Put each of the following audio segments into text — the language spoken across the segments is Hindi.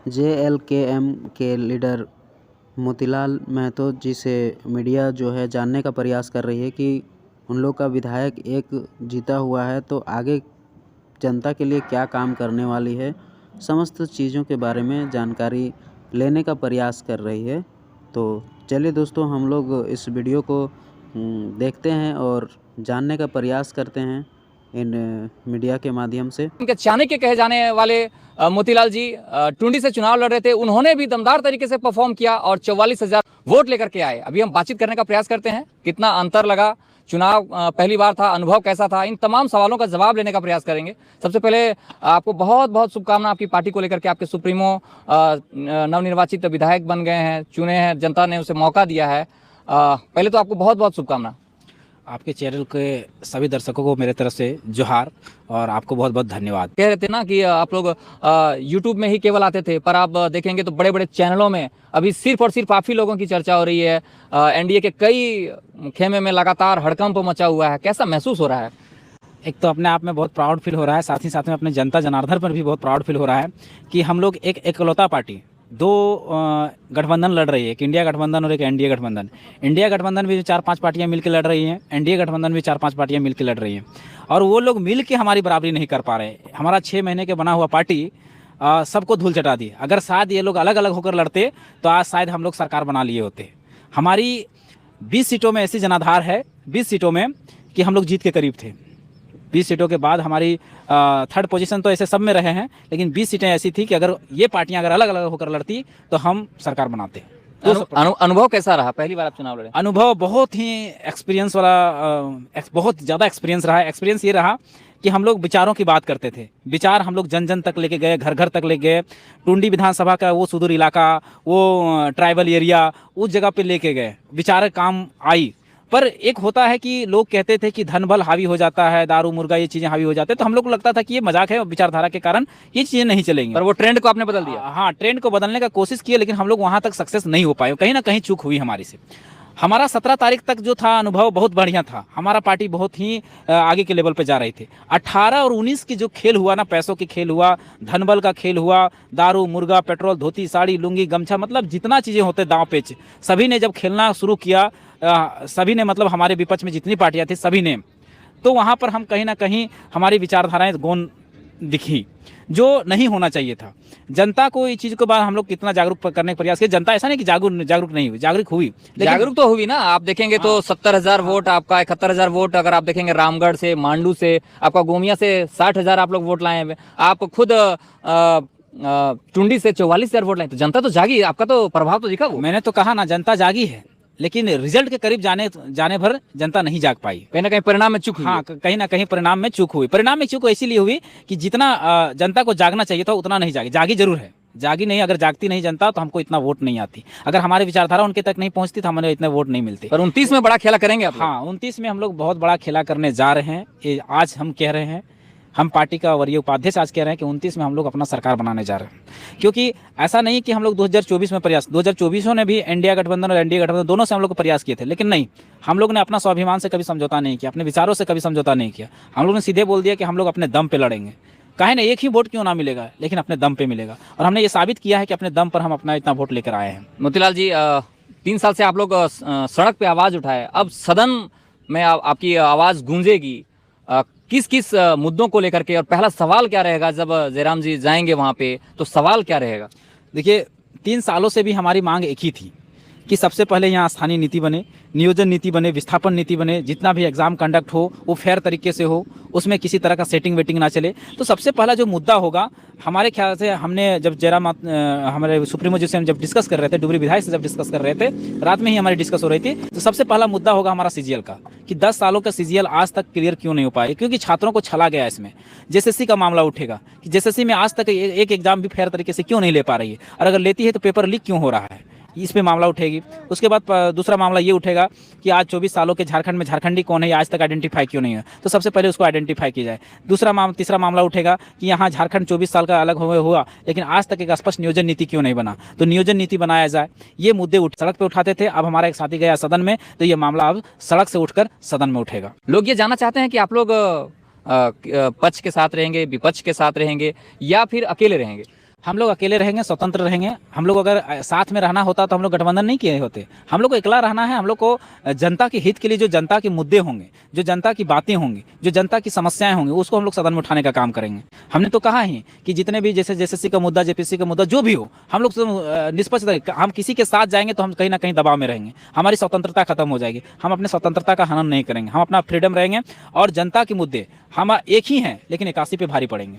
JLKM के लीडर मोतीलाल मेहतो जी से मीडिया जो है जानने का प्रयास कर रही है कि उन लोग का विधायक एक जीता हुआ है तो आगे जनता के लिए क्या काम करने वाली है, समस्त चीज़ों के बारे में जानकारी लेने का प्रयास कर रही है। तो चलिए दोस्तों, हम लोग इस वीडियो को देखते हैं और जानने का प्रयास करते हैं इन मीडिया के माध्यम से। उनके चाणक्य कहे जाने वाले मोतीलाल जी टुंडी से चुनाव लड़ रहे थे। उन्होंने भी दमदार तरीके से परफॉर्म किया और 44,000 वोट लेकर के आए। अभी हम बातचीत करने का प्रयास करते हैं, कितना अंतर लगा, चुनाव पहली बार था, अनुभव कैसा था, इन तमाम सवालों का जवाब लेने का प्रयास करेंगे। सबसे पहले आपको बहुत बहुत शुभकामना आपकी पार्टी को लेकर के। आपके सुप्रीमो नवनिर्वाचित विधायक बन गए हैं, चुने हैं, जनता ने उसे मौका दिया है। पहले तो आपको बहुत बहुत शुभकामना। आपके चैनल के सभी दर्शकों को मेरे तरफ से जोहार और आपको बहुत बहुत धन्यवाद। कह रहे थे ना कि आप लोग यूट्यूब में ही केवल आते थे, पर आप देखेंगे तो बड़े बड़े चैनलों में अभी सिर्फ और सिर्फ आप ही लोगों की चर्चा हो रही है। एनडीए के कई खेमे में लगातार हड़कंप मचा हुआ है। कैसा महसूस हो रहा है? एक तो अपने आप में बहुत प्राउड फील हो रहा है, साथ ही साथ में अपने जनता जनार्दन पर भी बहुत प्राउड फील हो रहा है कि हम लोग एक इकलौता पार्टी, दो गठबंधन लड़ रही है, एक इंडिया गठबंधन और एक एनडीए गठबंधन। इंडिया गठबंधन भी 4-5 पार्टियां मिलकर लड़ रही हैं, एनडीए गठबंधन भी 4-5 पार्टियां मिलकर लड़ रही हैं, और वो लोग मिल के हमारी बराबरी नहीं कर पा रहे। हमारा 6 महीने के बना हुआ पार्टी सबको धूल चटा दी। अगर शायद ये लोग अलग अलग होकर लड़ते तो आज शायद हम लोग सरकार बना लिए होते। हमारी 20 सीटों में ऐसी जनाधार है, 20 सीटों में कि हम लोग जीत के करीब थे। 20 सीटों के बाद हमारी थर्ड पोजीशन तो ऐसे सब में रहे हैं, लेकिन 20 सीटें ऐसी थी कि अगर ये पार्टियां अगर अलग अलग होकर लड़ती तो हम सरकार बनाते। अनुभव कैसा रहा? पहली बार आप चुनाव लड़े। अनुभव बहुत ही एक्सपीरियंस वाला, बहुत ज़्यादा एक्सपीरियंस रहा। एक्सपीरियंस ये रहा कि हम लोग विचारों की बात करते थे। विचार हम लोग जन जन तक लेके गए, घर घर तक ले गए। टुंडी विधानसभा का वो सुदूर इलाका, वो ट्राइबल एरिया, उस जगह पे लेके गए, विचार काम आई। पर एक होता है कि लोग कहते थे कि धन बल हावी हो जाता है, दारू मुर्गा ये चीज़ें हावी हो जाते हैं, तो हम लोग को लगता था कि ये मजाक है, विचारधारा के कारण ये चीज़ें नहीं चलेंगी। पर वो ट्रेंड को आपने बदल दिया। हाँ, ट्रेंड को बदलने का कोशिश किए, लेकिन हम लोग वहाँ तक सक्सेस नहीं हो पाए। कहीं ना कहीं चूक हुई हमारी से। हमारा 17 तारीख तक जो था अनुभव बहुत बढ़िया था। हमारा पार्टी बहुत ही आगे के लेवल पे जा रही थी। 18 और 19 की जो खेल हुआ ना, पैसों के खेल हुआ, धनबल का खेल हुआ, दारू मुर्गा पेट्रोल धोती साड़ी लुंगी गमछा, मतलब जितना चीज़ें होते दांव पेच, सभी ने जब खेलना शुरू किया, सभी ने, मतलब हमारे विपक्ष में जितनी पार्टियां थी सभी ने, तो वहाँ पर हम कहीं ना कहीं हमारी विचारधाराएं गौण दिखी, जो नहीं होना चाहिए था। जनता को इस चीज़ के बाद हम लोग कितना जागरूक करने का प्रयास किया। जनता ऐसा नहीं कि जागरूक नहीं हुई, जागरूक हुई, जागरूक तो हुई ना। आप देखेंगे तो 70,000 वोट आपका, 71,000 वोट अगर आप देखेंगे रामगढ़ से, मांडू से, आपका गोमिया से 60,000 आप लोग वोट लाए हैं। आप खुद टुंडी से 44,000 वोट लाए, तो जनता तो जागी, आपका तो प्रभाव तो दिखा। वो मैंने तो कहा ना, जनता जागी है, लेकिन रिजल्ट के करीब जाने भर जनता नहीं जाग पाई। कहीं ना कहीं परिणाम में चूक हुई। हाँ, कहीं ना कहीं परिणाम में चूक हुई। परिणाम में चूक इसीलिए हुई कि जितना जनता को जागना चाहिए था उतना नहीं जागी। जागी जरूर है, जागी नहीं। अगर जागती नहीं जनता तो हमको इतना वोट नहीं आती। अगर हमारी विचारधारा उनके तक नहीं पहुंचती तो हमें इतने वोट नहीं मिलते। पर 29 में बड़ा खेला करेंगे आप? हाँ, 29 में हम लोग बहुत बड़ा खेला करने जा रहे हैं। ये आज हम कह रहे हैं, हम पार्टी का वरीय उपाध्यक्ष आज कह रहे हैं कि 29 में हम लोग अपना सरकार बनाने जा रहे हैं। क्योंकि ऐसा नहीं कि हम लोग 2024 में प्रयास, 2024 में भी इंडिया गठबंधन और एनडीए गठबंधन दोनों से हम लोग को प्रयास किए थे, लेकिन नहीं, हम लोग ने अपना स्वाभिमान से कभी समझौता नहीं किया, अपने विचारों से कभी समझौता नहीं किया। हम लोग ने सीधे बोल दिया कि हम लोग अपने दम पे लड़ेंगे। कहे ना, एक ही वोट क्यों ना मिलेगा, लेकिन अपने दम पे मिलेगा। और हमने ये साबित किया है कि अपने दम पर हम अपना इतना वोट लेकर आए हैं। मोतीलाल जी, 3 साल से आप लोग सड़क पे आवाज उठाए, अब सदन में आपकी आवाज गूंजेगी। किस किस मुद्दों को लेकर के, और पहला सवाल क्या रहेगा जब जयराम जी जाएंगे वहां पे, तो सवाल क्या रहेगा? देखिए, 3 सालों से भी हमारी मांग एक ही थी कि सबसे पहले यहाँ स्थानीय नीति बने, नियोजन नीति बने, विस्थापन नीति बने, जितना भी एग्जाम कंडक्ट हो वो फेयर तरीके से हो, उसमें किसी तरह का सेटिंग वेटिंग ना चले। तो सबसे पहला जो मुद्दा होगा, हमारे ख्याल से हमने जब जयराम हमारे सुप्रीमो जी से हम जब डिस्कस कर रहे थे, डुबरी विधायक से जब डिस्कस कर रहे थे, रात में ही हमारी डिस्कस हो रही थी, तो सबसे पहला मुद्दा होगा हमारा सीजीएल का, कि 10 सालों का सीजीएल आज तक क्लियर क्यों नहीं हो पाए। क्योंकि छात्रों को छला गया इसमें। जेएसएससी का मामला उठेगा कि जेएसएससी में आज तक एक एग्जाम भी फेयर तरीके से क्यों नहीं ले पा रही है, और अगर लेती है तो पेपर लीक क्यों हो रहा है, इस पे मामला उठेगी। उसके बाद दूसरा मामला ये उठेगा कि आज 24 सालों के झारखंड में झारखंडी कौन है, आज तक आइडेंटिफाई क्यों नहीं है, तो सबसे पहले उसको आइडेंटिफाई किया जाए। तीसरा मामला उठेगा कि यहाँ झारखंड 24 साल का अलग हुआ, लेकिन आज तक एक स्पष्ट नियोजन नीति क्यों नहीं बना, तो नियोजन नीति बनाया जाए। ये मुद्दे सड़क पे उठाते थे। अब हमारा एक साथी गया सदन में, तो ये मामला अब सड़क से उठकर सदन में उठेगा। लोग ये जानना चाहते हैं कि आप लोग पक्ष के साथ रहेंगे, विपक्ष के साथ रहेंगे, या फिर अकेले रहेंगे? हम लोग अकेले रहेंगे, स्वतंत्र रहेंगे। हम लोग अगर साथ में रहना होता तो हम लोग गठबंधन नहीं किए होते। हम लोग को अकेला रहना है। हम लोग को जनता के हित के लिए जो जनता के मुद्दे होंगे, जो जनता की बातें होंगी, जो जनता की समस्याएं होंगी, उसको हम लोग सदन में उठाने का काम करेंगे। हमने तो कहा ही कि जितने भी जैसे एसएससी का मुद्दा, जेपीएससी का मुद्दा, जो भी हो, हम लोग निष्पक्ष, हम किसी के साथ जाएंगे तो हम कहीं ना कहीं दबाव में रहेंगे, हमारी स्वतंत्रता खत्म हो जाएगी। हम अपने स्वतंत्रता का हनन नहीं करेंगे, हम अपना फ्रीडम रहेंगे। और जनता के मुद्दे हम एक ही हैं, लेकिन 81 पे भारी पड़ेंगे,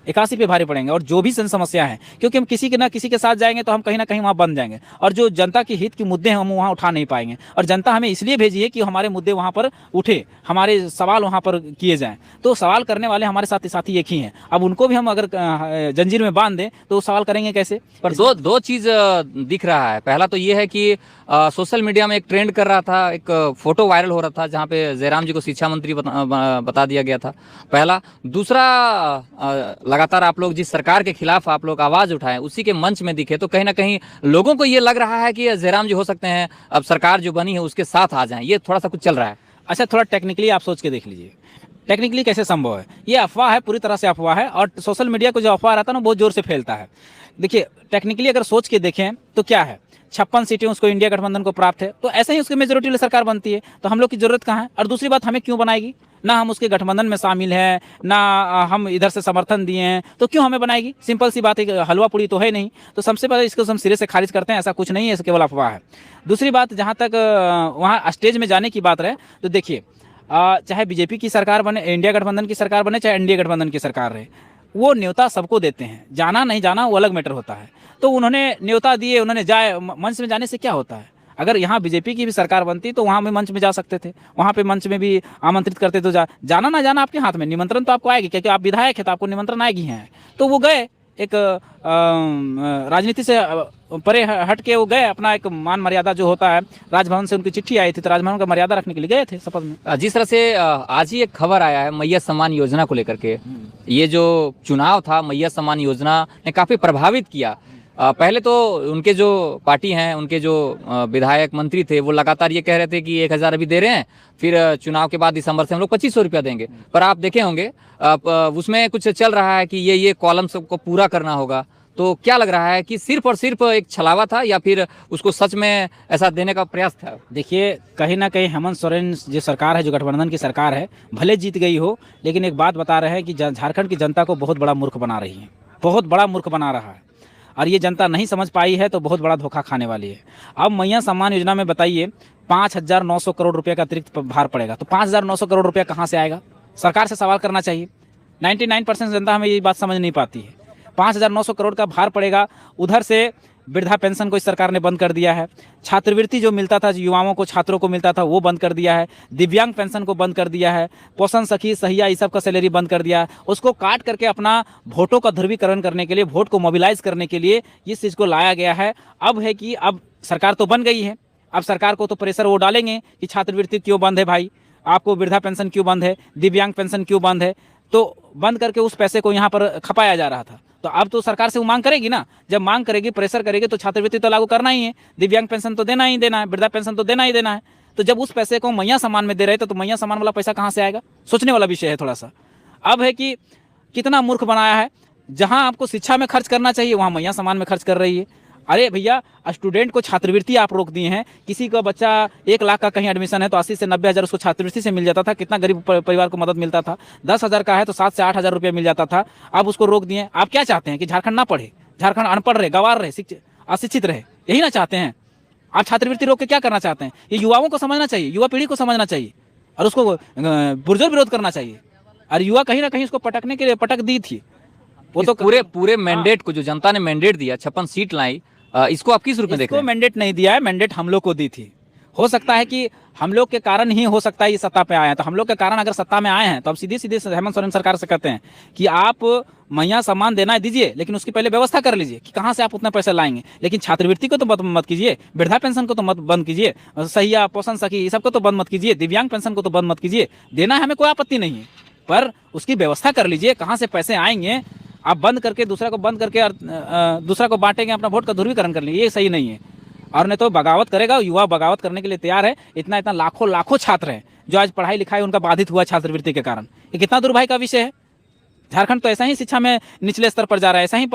81 पे भारी पड़ेंगे। और जो भी जन समस्या है, क्योंकि हम किसी के ना किसी के साथ जाएंगे तो हम कहीं ना कहीं वहाँ बन जाएंगे, और जो जनता के हित के मुद्दे हैं हम वहाँ उठा नहीं पाएंगे। और जनता हमें इसलिए भेजी है कि हमारे मुद्दे वहाँ पर उठे, हमारे सवाल वहाँ पर किए जाएं। तो सवाल करने वाले हमारे साथी एक ही हैं। अब उनको भी हम अगर जंजीर में बांध दें तो सवाल करेंगे कैसे? पर दो चीज दिख रहा है। पहला तो ये है कि सोशल मीडिया में एक ट्रेंड कर रहा था, एक फोटो वायरल हो रहा था जहाँ पे जयराम जी को शिक्षा मंत्री बता दिया गया था, पहला। दूसरा, लगातार आप लोग जिस सरकार के खिलाफ आप लोग आवाज उठाएं, उसी के मंच में दिखे, तो कहीं ना कहीं लोगों को ये लग रहा है कि जयराम जी हो सकते हैं अब सरकार जो बनी है उसके साथ आ जाएं। ये थोड़ा सा कुछ चल रहा है। अच्छा, थोड़ा टेक्निकली आप सोच के देख लीजिए, टेक्निकली कैसे संभव है? ये अफवाह है, पूरी तरह से अफवाह है। और सोशल मीडिया को जो अफवाह रहता है ना, बहुत जोर से फैलता है। देखिए, टेक्निकली अगर सोच के देखें तो क्या है, 56 सीटें उसको इंडिया गठबंधन को प्राप्त है, तो ऐसे ही उसकी मेजोरिटी वाली सरकार बनती है। तो हम लोग की जरूरत कहाँ है? और दूसरी बात, हमें क्यों बनाएगी? ना हम उसके गठबंधन में शामिल हैं, ना हम इधर से समर्थन दिए हैं, तो क्यों हमें बनाएगी? सिंपल सी बात है, हलवा पूड़ी तो है नहीं। तो सबसे पहले इसको हम सिरे से खारिज करते हैं, ऐसा कुछ नहीं है, ऐसा केवल अफवाह है। दूसरी बात, जहाँ तक वहाँ स्टेज में जाने की बात रहे, तो देखिए, चाहे बीजेपी की सरकार बने, इंडिया गठबंधन की सरकार बने, चाहे एनडीए गठबंधन की सरकार रहे, वो न्योता सबको देते हैं। जाना नहीं जाना वो अलग मैटर होता है। तो उन्होंने न्योता दिए, उन्होंने जाए, मंच में जाने से क्या होता है? अगर यहाँ बीजेपी की भी सरकार बनती तो वहाँ भी मंच में जा सकते थे, वहाँ पे मंच में भी आमंत्रित करते तो जाना ना जाना आपके हाथ में, निमंत्रण तो आपको आएगी, क्योंकि आप विधायक है तो आपको निमंत्रण आएगी हैं। तो वो गए, एक राजनीति से परे हट के वो गए, अपना एक मान मर्यादा जो होता है, राजभवन से उनकी चिट्ठी आई थी तो राजभवन का मर्यादा रखने के लिए गए थे शपथ में। जिस तरह से आज ही एक खबर आया है मैया सम्मान योजना को लेकर के, ये जो चुनाव था, मैया सम्मान योजना ने काफी प्रभावित किया। पहले तो उनके जो पार्टी हैं, उनके जो विधायक मंत्री थे, वो लगातार ये कह रहे थे कि 1000 अभी दे रहे हैं, फिर चुनाव के बाद दिसंबर से हम लोग 2500 रुपया देंगे। पर आप देखे होंगे उसमें कुछ चल रहा है कि ये कॉलम सबको पूरा करना होगा। तो क्या लग रहा है कि सिर्फ और सिर्फ एक छलावा था, या फिर उसको सच में ऐसा देने का प्रयास था? देखिए, कहीं ना कहीं हेमंत सोरेन जो सरकार है, जो गठबंधन की सरकार है, भले जीत गई हो, लेकिन एक बात बता रहे हैं कि झारखंड की जनता को बहुत बड़ा मूर्ख बना रही है, बहुत बड़ा मूर्ख बना रहा है। और ये जनता नहीं समझ पाई है तो बहुत बड़ा धोखा खाने वाली है। अब मैया सम्मान योजना में बताइए 5900 करोड़ रुपए का अतिरिक्त भार पड़ेगा, तो 5900 करोड़ रुपया कहाँ से आएगा? सरकार से सवाल करना चाहिए। 99% जनता हमें ये बात समझ नहीं पाती है। 5900 करोड़ का भार पड़ेगा। उधर से वृद्धा पेंशन को इस सरकार ने बंद कर दिया है, छात्रवृत्ति जो मिलता था, जो युवाओं को, छात्रों को मिलता था, वो बंद कर दिया है, दिव्यांग पेंशन को बंद कर दिया है, पोषण सखी, सहिया, ये सब का सैलरी बंद कर दिया है। उसको काट करके अपना वोटों का ध्रुवीकरण करने के लिए, वोट को मोबिलाइज करने के लिए इस चीज़ को लाया गया है। अब है कि अब सरकार तो बन गई है, अब सरकार को तो प्रेशर वो डालेंगे कि छात्रवृत्ति क्यों बंद है भाई, आपको वृद्धा पेंशन क्यों बंद है, दिव्यांग पेंशन क्यों बंद है। तो बंद करके उस पैसे को यहाँ पर खपाया जा रहा था। तो अब तो सरकार से वो मांग करेगी ना, जब मांग करेगी, प्रेशर करेगी, तो छात्रवृत्ति तो लागू करना ही है, दिव्यांग पेंशन तो देना ही देना है, वृद्धा पेंशन तो देना ही देना है। तो जब उस पैसे को मैया सम्मान में दे रहे थे तो मैया सम्मान वाला पैसा कहाँ से आएगा? सोचने वाला विषय है थोड़ा सा। अब है कि कितना मूर्ख बनाया है, जहाँ आपको शिक्षा में खर्च करना चाहिए वहाँ मैया सम्मान में खर्च कर रही है। अरे भैया, स्टूडेंट को छात्रवृत्ति आप रोक दिए हैं। किसी का बच्चा 1 लाख का कहीं एडमिशन है तो 80 से 90 हज़ार उसको छात्रवृत्ति से मिल जाता था। कितना गरीब परिवार को मदद मिलता था। 10,000 का है तो 7 से 8 हज़ार रुपया मिल जाता था। अब उसको रोक दिए। आप क्या चाहते हैं कि झारखंड ना पढ़े, झारखंड अनपढ़ रहे, गंवार रहे, अशिक्षित रहे? यही ना चाहते हैं आप? छात्रवृत्ति रोक के क्या करना चाहते हैं? ये युवाओं को समझना चाहिए, युवा पीढ़ी को समझना चाहिए और उसको पुरजोर विरोध करना चाहिए। और युवा कहीं ना कहीं उसको पटकने के लिए पटक दी थी। वो तो पूरे मैंडेट को, जो जनता ने मैंडेट दिया, 56 सीट लाई, इसको आप किस रूप में देख रहे हैं? मैंडेट नहीं दिया है, मैंडेट हम लोग को दी थी। हो सकता है कि हम लोग के कारण ही हो सकता है ये सत्ता पे आए हैं। तो हम लोग के कारण अगर सत्ता में आए हैं तो अब सीधे सीधे हेमंत सोरेन सरकार से कहते हैं कि आप मैया सम्मान देना है दीजिए, लेकिन उसकी पहले व्यवस्था कर लीजिए कि कहाँ से आप उतना पैसा लाएंगे। लेकिन छात्रवृत्ति को तो मत कीजिए, वृद्धा पेंशन को तो मत बंद कीजिए, सहिया, पोषण सखी, ये सब को तो बंद मत कीजिए, दिव्यांग पेंशन को तो बंद मत कीजिए। देना है, हमें कोई आपत्ति नहीं है, पर उसकी व्यवस्था कर लीजिए। कहाँ से पैसे आएंगे? आप बंद करके दूसरा को बंद करके दूसरा को बांटेंगे, अपना वोट का ध्रुवीकरण कर लीजिए, ये सही नहीं है। और नहीं तो बगावत करेगा, युवा बगावत करने के लिए तैयार है। इतना लाखों छात्र हैं जो आज पढ़ाई लिखाई उनका बाधित हुआ छात्रवृत्ति के कारण। ये कितना दुर्भाग्य का विषय है। झारखंड तो ऐसा ही शिक्षा में निचले स्तर पर जा रहा है, ऐसा ही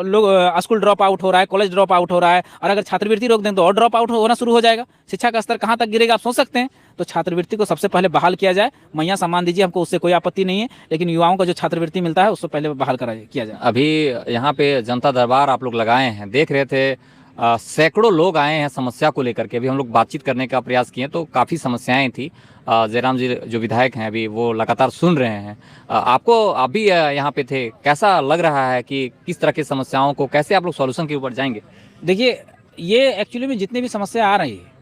लोग स्कूल ड्रॉप आउट हो रहा है, कॉलेज ड्रॉप आउट हो रहा है, और अगर छात्रवृत्ति रोक दें तो और ड्रॉप आउट होना शुरू हो जाएगा। शिक्षा का स्तर कहाँ तक गिरेगा आप सोच सकते हैं। तो छात्रवृत्ति को सबसे पहले बहाल किया जाए, मैया सम्मान दीजिए, हमको उससे कोई आपत्ति नहीं है, लेकिन युवाओं का जो छात्रवृत्ति मिलता है उसको पहले बहाल किया जाए। अभी यहाँ पे जनता दरबार आप लोग लगाए हैं, देख रहे थे सैकड़ों लोग आए हैं समस्या को लेकर के। अभी हम लोग बातचीत करने का प्रयास किए तो काफ़ी समस्याएं थी। जयराम जी जो विधायक हैं अभी वो लगातार सुन रहे हैं। आप भी यहाँ पे थे, कैसा लग रहा है कि किस तरह की समस्याओं को कैसे आप लोग सॉल्यूशन के ऊपर जाएंगे? देखिए, ये एक्चुअली में जितनी भी समस्या आ रही है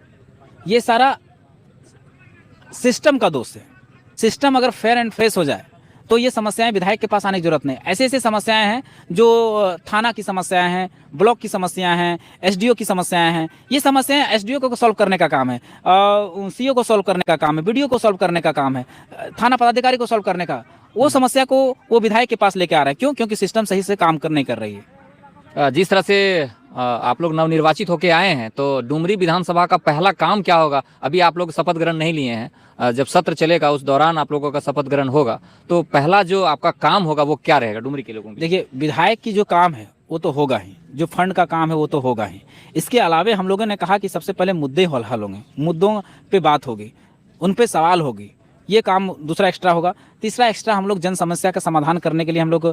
ये सारा सिस्टम का दोष है। सिस्टम अगर फेयर एंड फ्रेश हो जाए तो ये समस्याएं विधायक के पास आने की जरूरत नहीं। ऐसे ऐसे समस्याएं हैं जो थाना की समस्याएं हैं, ब्लॉक की समस्याएं हैं, एसडीओ की समस्याएं हैं। ये समस्याएं एसडीओ को सॉल्व करने का काम है, सीओ को सॉल्व करने का काम है, बीडीओ को सॉल्व करने का काम है, थाना पदाधिकारी को सॉल्व करने का। वो समस्या को वो विधायक के पास लेके आ रहा है। क्यों? क्योंकि सिस्टम सही से काम नहीं कर रही है। जिस तरह से आप लोग नवनिर्वाचित होके आए हैं तो डुमरी विधानसभा का पहला काम क्या होगा? अभी आप लोग शपथ ग्रहण नहीं लिए हैं, जब सत्र चलेगा उस दौरान आप लोगों का शपथ ग्रहण होगा, तो पहला जो आपका काम होगा वो क्या रहेगा डुमरी के लोगों के? देखिए, विधायक की जो काम है वो तो होगा ही, जो फंड का काम है वो तो होगा ही। इसके अलावे हम लोगों ने कहा कि सबसे पहले मुद्दे हल होंगे, मुद्दों पे बात होगी, उन पे सवाल होगी, ये काम दूसरा एक्स्ट्रा होगा। तीसरा एक्स्ट्रा हम लोग जन समस्या का समाधान करने के लिए हम लोग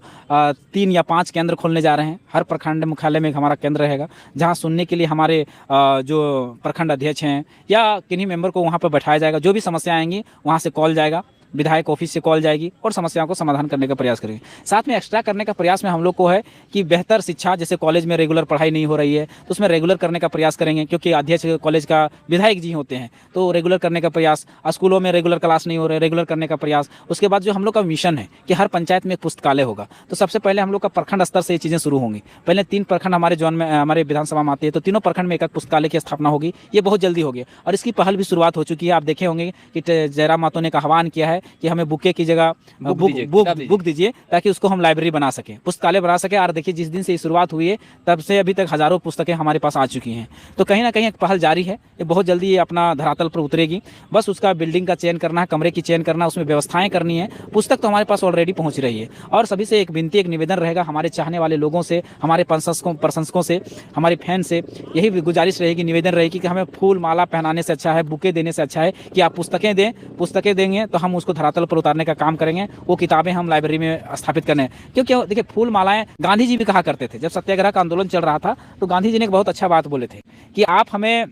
3 या 5 केंद्र खोलने जा रहे हैं। हर प्रखंड मुख्यालय में एक हमारा केंद्र रहेगा जहां सुनने के लिए हमारे जो प्रखंड अध्यक्ष हैं या किन्हीं मेंबर को वहां पर बैठाया जाएगा। जो भी समस्या आएंगी वहां से कॉल जाएगा, विधायक ऑफिस से कॉल जाएगी और समस्याओं को समाधान करने का प्रयास करेंगे। साथ में एक्स्ट्रा करने का प्रयास में हम लोग को है कि बेहतर शिक्षा, जैसे कॉलेज में रेगुलर पढ़ाई नहीं हो रही है तो उसमें रेगुलर करने का प्रयास करेंगे, क्योंकि अध्यक्ष कॉलेज का विधायक जी होते हैं, तो रेगुलर करने का प्रयास। स्कूलों में रेगुलर क्लास नहीं हो रहे, रेगुलर करने का प्रयास। उसके बाद जो हम लोग का मिशन है कि हर पंचायत में एक पुस्तकालय होगा, तो सबसे पहले हम लोग का प्रखंड स्तर से ये चीज़ें शुरू होंगी। पहले 3 प्रखंड हमारे जोन में, हमारे विधानसभा में आते हैं, तो तीनों प्रखंड में एक पुस्तकालय की स्थापना होगी। ये बहुत जल्दी होगी और इसकी पहल भी शुरुआत हो चुकी है। आप देखे होंगे कि जयराम महतो ने आह्वान किया है कि हमें बुके की जगह बुक दीजिए ताकि उसको हम लाइब्रेरी बना सकें, पुस्तकालय बना सकें। और देखिए, जिस दिन से शुरुआत हुई है तब से अभी तक हजारों पुस्तकें हमारे पास आ चुकी हैं। तो कहीं ना कहीं एक पहल जारी है, ये बहुत जल्दी ये अपना धरातल पर उतरेगी। बस उसका बिल्डिंग का चयन करना है, कमरे की चयन करना, उसमें व्यवस्थाएं करनी है। पुस्तक तो हमारे पास ऑलरेडी पहुंच रही है। और सभी से एक विनती, एक निवेदन रहेगा, हमारे चाहने वाले लोगों से, हमारे प्रशंसकों से, हमारे फैन से यही गुजारिश रहेगी, निवेदन रहेगी कि हमें फूल माला पहनाने से अच्छा है, बुके देने से अच्छा है कि आप पुस्तकें दें। पुस्तकें देंगे तो हम उसको धरातल पर उतारने का काम करेंगे, वो किताबें हम लाइब्रेरी में स्थापित करने। क्योंकि देखिए, फूल मालाएं गांधी जी भी कहा करते थे। जब सत्याग्रह का आंदोलन चल रहा था तो गांधी जी ने एक बहुत अच्छा बात बोले थे कि आप हमें,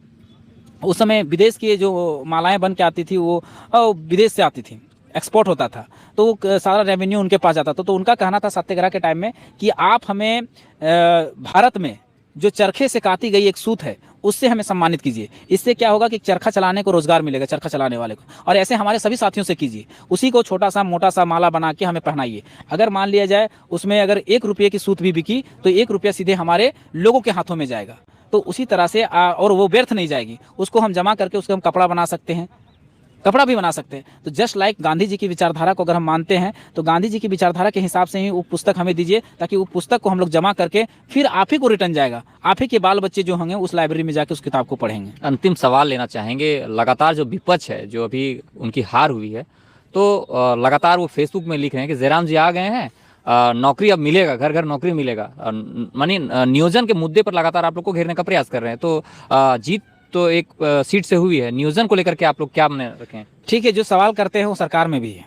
उस समय विदेश की जो मालाएं बन के आती थी वो विदेश से आती थी, एक्सपोर्ट होता था, तो वो सारा रेवेन्यू उनके पास जाता था। तो उनका कहना था सत्याग्रह के टाइम में कि आप हमें भारत में जो चरखे से काटी गई एक सूत है उससे हमें सम्मानित कीजिए। इससे क्या होगा कि चरखा चलाने को रोजगार मिलेगा, चरखा चलाने वाले को। और ऐसे हमारे सभी साथियों से कीजिए, उसी को छोटा सा मोटा सा माला बना के हमें पहनाइए। अगर मान लिया जाए उसमें अगर 1 रुपये की सूत भी बिकी तो 1 रुपया सीधे हमारे लोगों के हाथों में जाएगा। तो उसी तरह से और वो व्यर्थ नहीं जाएगी, उसको हम जमा करके उसके हम कपड़ा बना सकते हैं, कपड़ा भी बना सकते हैं। तो जस्ट लाइक गांधी जी की विचारधारा को अगर हम मानते हैं तो गांधी जी की विचारधारा के हिसाब से ही वो पुस्तक हमें दीजिए, ताकि वो पुस्तक को हम लोग जमा करके फिर आप ही को रिटर्न जाएगा, आप ही के बाल बच्चे जो होंगे उस लाइब्रेरी में जाके उस किताब को पढ़ेंगे। अंतिम सवाल लेना चाहेंगे, लगातार जो विपक्ष है, जो अभी उनकी हार हुई है, तो लगातार वो फेसबुक में लिख रहे हैं कि जयराम जी आ गए हैं, नौकरी अब मिलेगा, घर घर नौकरी मिलेगा, मानी नियोजन के मुद्दे पर लगातार आप लोग को घेरने का प्रयास कर रहे हैं। तो जीत तो एक सीट से हुई है, नियोजन को लेकर के आप लोग क्या माने रखें? ठीक है, जो सवाल करते हैं वो सरकार में भी है।